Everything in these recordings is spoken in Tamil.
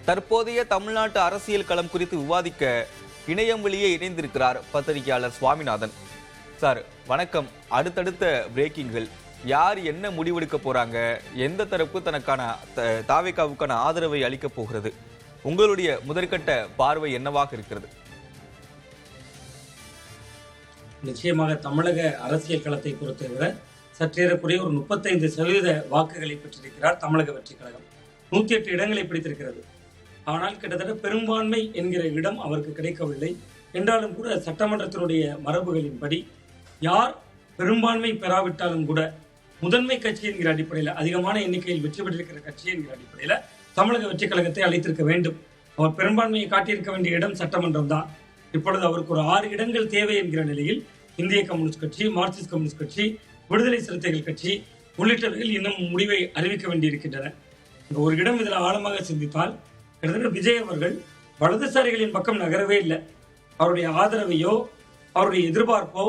தற்போதைய தமிழ்நாட்டு அரசியல் களம் குறித்து விவாதிக்க இணையம் வழியே இணைந்திருக்கிறார் பத்திரிகையாளர் சுவாமிநாதன். சார் வணக்கம். அடுத்தடுத்த பிரேக்கிங்கள், யார் என்ன முடிவெடுக்க போறாங்க, எந்த தரப்பு தனக்கான தாவேகாவுக்கான ஆதரவை அளிக்க போகிறது, உங்களுடைய முதற்கட்ட பார்வை என்னவாக இருக்கிறது? நிச்சயமாக தமிழக அரசியல் களத்தை பொறுத்தவரை சற்றேறக்குறைய ஒரு 35% வாக்குகளை பெற்றிருக்கிறார் தமிழக வெற்றி கழகம். 108 இடங்களை பிடித்திருக்கிறது. ஆனால் கிட்டத்தட்ட பெரும்பான்மை என்கிற இடம் அவருக்கு கிடைக்கவில்லை. என்றாலும் கூட சட்டமன்றத்தினுடைய மரபுகளின்படி யார் பெரும்பான்மை பெறாவிட்டாலும் கூட முதன்மை கட்சி என்கிற அடிப்படையில், அதிகமான எண்ணிக்கையில் வெற்றி பெற்றிருக்கிற கட்சி என்கிற அடிப்படையில் தமிழக வெற்றி கழகத்தை அழைத்திருக்க வேண்டும். அவர் பெரும்பான்மையை காட்டியிருக்க வேண்டிய இடம் சட்டமன்றம் தான். இப்பொழுது அவருக்கு ஒரு 6 இடங்கள் தேவை என்கிற நிலையில் இந்திய கம்யூனிஸ்ட் கட்சி, மார்க்சிஸ்ட் கம்யூனிஸ்ட் கட்சி, விடுதலை சிறுத்தைகள் கட்சி உள்ளிட்டவர்கள் இன்னும் முடிவை அறிவிக்க வேண்டியிருக்கின்றன. இந்த ஒரு இடம் இதில் ஆழமாக சிந்தித்தால் கிட்டத்தட்ட விஜய் அவர்கள் வலதுசாரிகளின் பக்கம் நகரவே இல்லை. அவருடைய ஆதரவையோ அவருடைய எதிர்பார்ப்போ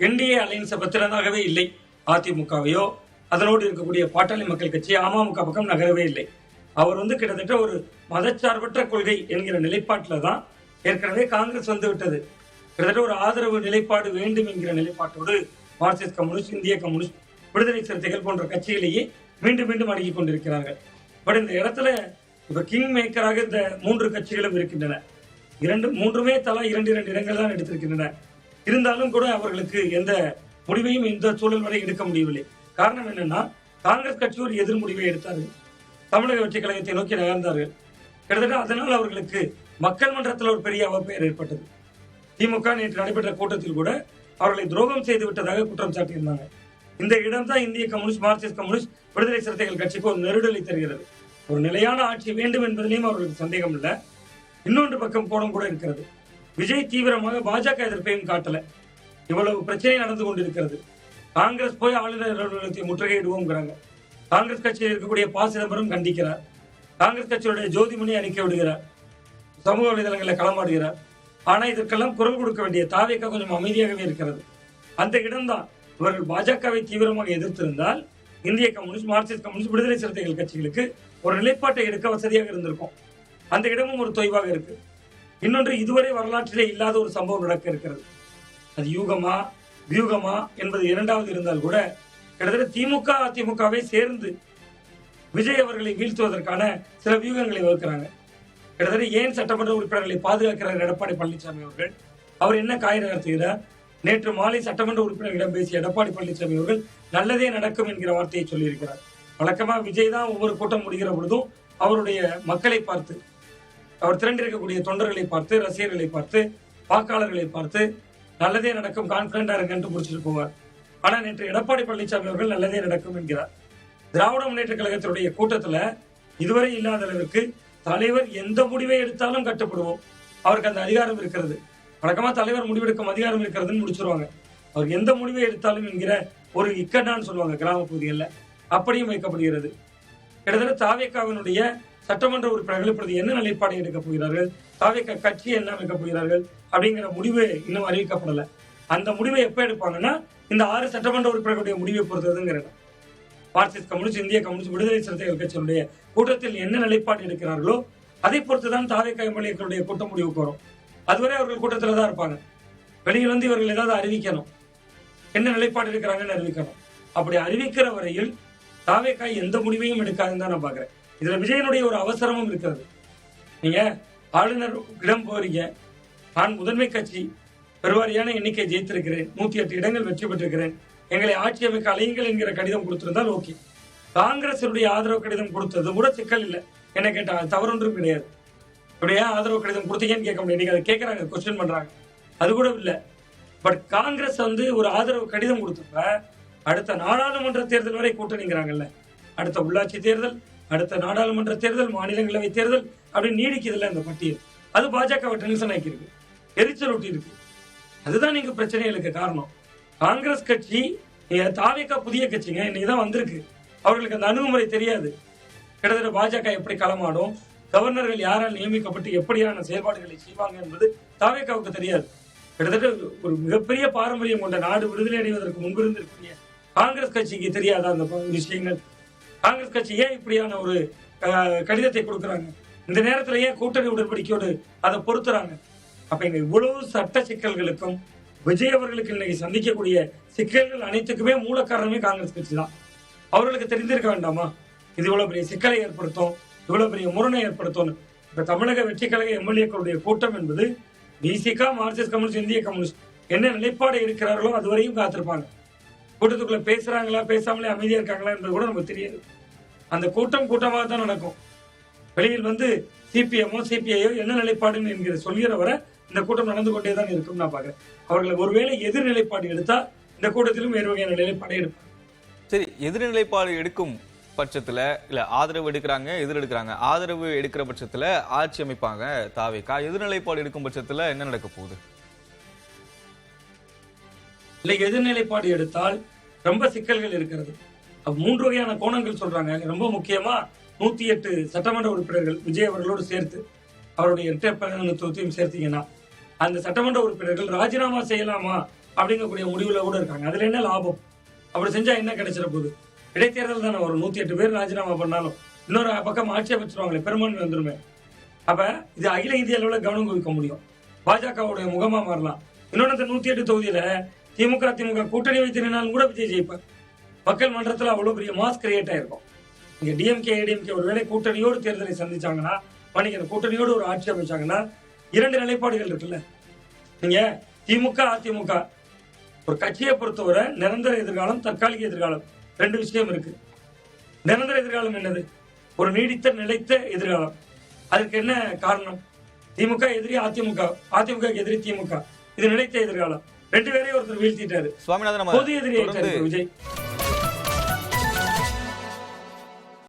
என்டிஏ அலையன்ஸை பத்திரனாகவே இல்லை. அதிமுகவையோ அதனோடு இருக்கக்கூடிய பாட்டாளி மக்கள் கட்சி, அமமுக பக்கம் நகரவே இல்லை. அவர் கிட்டத்தட்ட ஒரு மதச்சார்பற்ற கொள்கை என்கிற நிலைப்பாட்டில் தான் ஏற்கனவே காங்கிரஸ் வந்து விட்டது. கிட்டத்தட்ட ஒரு ஆதரவு நிலைப்பாடு வேண்டும் என்கிற நிலைப்பாட்டோடு மார்க்சிஸ்ட் கம்யூனிஸ்ட், இந்திய கம்யூனிஸ்ட், விடுதலை சிறுத்தைகள் போன்ற கட்சிகளையே மீண்டும் மீண்டும் அணுகி கொண்டிருக்கிறார்கள். பட் இந்த இடத்துல இப்ப கிங் மேக்கராக இந்த 3 கட்சிகளும் இருக்கின்றன. மூன்றுமே தலா 2 இடங்கள் தான் எடுத்திருக்கின்றன. இருந்தாலும் கூட அவர்களுக்கு எந்த முடிவையும் இந்த சூழல் வரை எடுக்க முடியவில்லை. காரணம் என்னன்னா, காங்கிரஸ் கட்சி ஒரு எதிர் முடிவை எடுத்தார்கள். தமிழக வெற்றி கழகத்தை நோக்கி நகர்ந்தார்கள். கிட்டத்தட்ட அதனால் அவர்களுக்கு மக்கள் மன்றத்தில் ஒரு பெரிய அவப்பெயர் ஏற்பட்டது. திமுக நேற்று நடைபெற்ற கூட்டத்தில் கூட அவர்களை துரோகம் செய்து விட்டதாக குற்றம் சாட்டியிருந்தாங்க. இந்த இடம் தான் இந்திய கம்யூனிஸ்ட், மார்க்சிஸ்ட் கம்யூனிஸ்ட், விடுதலை சிறுத்தைகள் கட்சிக்கு ஒரு நெருடலை தருகிறது. ஒரு நிலையான ஆட்சி வேண்டும் என்பதிலையும் அவர்களுக்கு சந்தேகம் இல்லை. இன்னொன்று பக்கம் கோணம் கூட இருக்கிறது. விஜய் தீவிரமாக பாஜக எதிர்ப்பையும் காட்டல. இவ்வளவு பிரச்சனை நடந்து கொண்டிருக்கிறது. காங்கிரஸ் போய் ஆளுநர் அலுவலகத்தை முற்றுகையிடுவோங்கிறாங்க. காங்கிரஸ் கட்சியில் இருக்கக்கூடிய ப. சிதம்பரம் கண்டிக்கிறார். காங்கிரஸ் கட்சியுடைய ஜோதிமணி அறிக்கை விடுகிறார். சமூக வலைதளங்களில் களமாடுகிறார். ஆனா இதற்கெல்லாம் குரல் கொடுக்க வேண்டிய தாவேகா கொஞ்சம் அமைதியாகவே இருக்கிறது. அந்த இடம்தான் இவர்கள் பாஜகவை தீவிரமாக எதிர்த்திருந்தால் இந்திய கம்யூனிஸ்ட், மார்க்சிஸ்ட் கம்யூனிஸ்ட், விடுதலை சிறுத்தைகள் கட்சிகளுக்கு ஒரு நிலைப்பாட்டை எடுக்க வசதியாக இருந்திருக்கும். அந்த இடமும் ஒரு தொய்வாக இருக்கு. இன்னொன்று, இதுவரை வரலாற்றிலே இல்லாத ஒரு சம்பவம் நடக்க இருக்கிறது. அது யூகமா வியூகமா என்பது இரண்டாவது இருந்தால் கூட கிட்டத்தட்ட திமுக அதிமுகவை சேர்ந்து விஜய் அவர்களை வீழ்த்துவதற்கான சில வியூகங்களை வகுக்கிறாங்க. கிட்டத்தட்ட ஏன் சட்டமன்ற உறுப்பினர்களை பாதுகாக்கிறார் எடப்பாடி பழனிசாமி அவர்கள்? அவர் என்ன காய் நகர்த்துகிறார்? நேற்று மாலை சட்டமன்ற உறுப்பினர்களிடம் பேசிய எடப்பாடி பழனிசாமி அவர்கள் நல்லதே நடக்கும் என்கிற வார்த்தையை சொல்லியிருக்கிறார். வழக்கமா விஜய் தான் ஒவ்வொரு கூட்டம் முடிகிற பொழுதும் அவருடைய மக்களை பார்த்து, அவர் திரண்டிருக்கக்கூடிய தொண்டர்களை பார்த்து, ரசிகர்களை பார்த்து, வாக்காளர்களை பார்த்து நல்லதே நடக்கும், கான்பிடண்டா இருக்குன்னு முடிச்சுட்டு போவார். ஆனா நேற்று எடப்பாடி பழனிசாமி அவர்கள் நல்லதே நடக்கும் என்கிறார். திராவிட முன்னேற்ற கழகத்தினுடைய கூட்டத்துல இதுவரை இல்லாத அளவிற்கு தலைவர் எந்த முடிவை எடுத்தாலும் கட்டுப்படுவோம், அவருக்கு அந்த அதிகாரம் இருக்கிறது. வழக்கமா தலைவர் முடிவெடுக்கும் அதிகாரம் இருக்கிறதுன்னு முடிச்சிருவாங்க. அவர் எந்த முடிவை எடுத்தாலும் என்கிற ஒரு இக்கட்டான்னு சொல்லுவாங்க கிராம பகுதிகளில், அப்படியும் வைக்கப்படுகிறது. கிட்டத்தட்ட தாவேகாவினுடைய சட்டமன்ற உறுப்பினர்கள் இப்பொழுது என்ன நிலைப்பாடு எடுக்க போகிறார்கள், தாவேகா கட்சி என்ன அமைக்க போகிறார்கள் அப்படிங்கிற முடிவு இன்னும் அறிவிக்கப்படலை. அந்த முடிவை எப்ப எடுப்பாங்கன்னா இந்த 6 சட்டமன்ற உறுப்பினர்களுடைய முடிவை பொறுத்ததுங்கிறத. மார்க்சிஸ்ட் கம்யூனிஸ்ட், இந்திய கம்யூனிஸ்ட், விடுதலை சிறுத்தைகள் கட்சியினுடைய கூட்டத்தில் என்ன நிலைப்பாடு எடுக்கிறார்களோ அதை பொறுத்துதான் தாவேகா எம்எல்ஏக்களுடைய கூட்ட முடிவுக்கு வரும். அதுவரை அவர்கள் கூட்டத்தில் தான் இருப்பாங்க. வெளியில் வந்து இவர்கள் ஏதாவது அறிவிக்கணும், என்ன நிலைப்பாடு எடுக்கிறாங்கன்னு அறிவிக்கணும். அப்படி அறிவிக்கிற வரையில் தாவேகா எந்த முடிவையும் எடுக்காதுன்னு தான் நான் பாக்குறேன். இதுல விஜயனுடைய ஒரு அவசரமும் இருக்கிறது. நீங்க ஆளுநர் இடம் போறீங்க, நான் முதன்மை கட்சி பெருவாரியான எண்ணிக்கை ஜெயித்திருக்கிறேன், 108 இடங்கள் வெற்றி பெற்றிருக்கிறேன், எங்களை ஆட்சி அமைக்க அலையுங்கள் என்கிற கடிதம் கொடுத்திருந்தால் ஓகே. காங்கிரசுடைய ஆதரவு கடிதம் கொடுத்தது கூட சிக்கல் இல்லை. என்ன கேட்டா தவறு ஒன்றும் கிடையாது. இப்படியா ஆதரவு கடிதம் கொடுத்தீங்கன்னு கேட்க முடியாது. நீங்க அதை கேட்கறாங்க, கொஸ்டின் பண்றாங்க, அது கூட இல்லை. பட் காங்கிரஸ் ஒரு ஆதரவு கடிதம் கொடுத்தப்ப அடுத்த நாடாளுமன்ற தேர்தல் வரை கூட்டணிங்கிறாங்கல்ல. அடுத்த உள்ளாட்சி தேர்தல், அடுத்த நாடாளுமன்ற தேர்தல், மாநிலங்களவை தேர்தல் அப்படி நீடிக்குதுல்ல இந்த பட்டியல். அது பாஜக டென்ஷன் ஆக்கியிருக்கு, எரிச்சல் ஊட்டி இருக்கு. அதுதான் நீங்க பிரச்சனைகளுக்கு காரணம். காங்கிரஸ் கட்சி, தாவேகா புதிய கட்சிங்க, இன்னைக்குதான் வந்திருக்கு. அவர்களுக்கு அந்த அணுகுமுறை தெரியாது. கிட்டத்தட்ட பாஜக எப்படி களமாடும், கவர்னர்கள் யாரால் நியமிக்கப்பட்டு எப்படியான செயல்பாடுகளை செய்வாங்க என்பது தாவேகாவுக்கு தெரியாது. கிட்டத்தட்ட ஒரு மிகப்பெரிய பாரம்பரியம் கொண்ட நாடு விடுதலை அடைவதற்கு முன்பிருந்து இருக்கக்கூடிய காங்கிரஸ் கட்சிக்கு தெரியாத அந்த விஷயங்கள். காங்கிரஸ் கட்சி ஏன் இப்படியான ஒரு கடிதத்தை கொடுக்குறாங்க. இந்த நேரத்துல ஏன் கூட்டணி உடன்படிக்கையோடு அதை பொறுத்துறாங்க? அப்ப இங்க இவ்வளவு சட்ட சிக்கல்களுக்கும் விஜய் அவர்களுக்கு இன்னைக்கு சந்திக்கக்கூடிய சிக்கல்கள் அனைத்துக்குமே மூல காரணமே காங்கிரஸ் கட்சி தான். அவர்களுக்கு தெரிந்திருக்க வேண்டாமா இது இவ்வளவு பெரிய சிக்கலை ஏற்படுத்தும், இவ்வளவு பெரிய முரணை ஏற்படுத்தும்? இப்ப தமிழக வெற்றி கழக எம்எல்ஏக்களுடைய கூட்டம் என்பது விசிகா, மார்க்சிஸ்ட் கம்யூனிஸ்ட், இந்திய கம்யூனிஸ்ட் என்ன நிலைப்பாடு இருக்கிறார்களோ அதுவரையும் காத்திருப்பாங்க. கூட்டத்துக்குள்ள பேசுறாங்களா, பேசாமலே அமைதியா இருக்காங்களா என்பது கூட நமக்கு தெரியாது. அந்த கூட்டமாக தான் நடக்கும். வெளியில் வந்து சிபிஎம்மோ சிபிஐயோ என்ன நிலைப்பாடுன்னு என்கிற சொல்கிற வரை இந்த கூட்டம் நடந்து கொண்டே தான் இருக்கும். நான் பாக்குறேன் அவர்கள் ஒருவேளை எதிர் நிலைப்பாடு எடுத்தா இந்த கூட்டத்திலும் வேறு வகையான நிலைப்பாடை எடுப்பாங்க. சரி, எதிர்நிலைப்பாடு எடுக்கும் பட்சத்துல இல்ல ஆதரவு எடுக்கிறாங்க, எடுக்கிறாங்க, ஆதரவு எடுக்கிற பட்சத்துல ஆட்சி அமைப்பாங்க தாவேகா. எதிர்நிலைப்பாடு எடுக்கும் பட்சத்துல என்ன நடக்க போகுது? இல்லை, எதிர்நிலைப்பாடு எடுத்தால் ரொம்ப சிக்கல்கள் இருக்கிறது. 3 வகையான கோணங்கள் சொல்றாங்க. ரொம்ப முக்கியமா 108 சட்டமன்ற உறுப்பினர்கள் விஜய் அவர்களோடு சேர்த்து அவருடைய இரட்டை பிரதிநிதித்துவத்தையும் சேர்த்தீங்கன்னா அந்த சட்டமன்ற உறுப்பினர்கள் ராஜினாமா செய்யலாமா அப்படிங்கக்கூடிய முடிவுல கூட இருக்காங்க. அதுல என்ன லாபம்? அப்படி செஞ்சா என்ன கிடைச்சிட போகுது? இடைத்தேர்தல் தானே வரும். 108 பேர் ராஜினாமா பண்ணாலும் இன்னொரு பக்கம் ஆட்சி அமைச்சிருவாங்களே, பெரும்பான்மை வந்துருமே. அப்ப இது அகில இந்திய அளவில் கவனம் குவிக்க முடியும். பாஜகவுடைய முகமா மாறலாம். இன்னொன்று, இந்த 108 தொகுதியில திமுக கூட்டணி வைத்திருந்தாலும் கூட விஜய் ஜெயிப்பார். மக்கள் மன்றத்தில் அவ்வளவு பெரிய மாஸ் கிரியேட் ஆயிருக்கும். இங்க டிஎம்கே ஏடிஎம்கே ஒருவேளை கூட்டணியோடு தேர்தலை சந்திச்சாங்கன்னா, கூட்டணியோடு ஒரு ஆட்சி அமைச்சாங்கன்னா 2 நிலைப்பாடுகள் இருக்குல்ல. நீங்க திமுக அதிமுக ஒரு கட்சியை பொறுத்தவரை நிரந்தர எதிர்காலம், தற்காலிக எதிர்காலம் 2 விஷயம் இருக்கு. நிரந்தர எதிர்காலம் என்னது? ஒரு நீடித்த நிலைத்த எதிர்காலம். அதற்கு என்ன காரணம்? திமுக எதிரி அதிமுக எதிரி திமுக. இது நிலைத்த எதிர்காலம். 2 பேரையும் ஒருத்தர் வீழ்த்திட்டாரு. சுவாமிநாதன், பொது எதிரி விஜய்.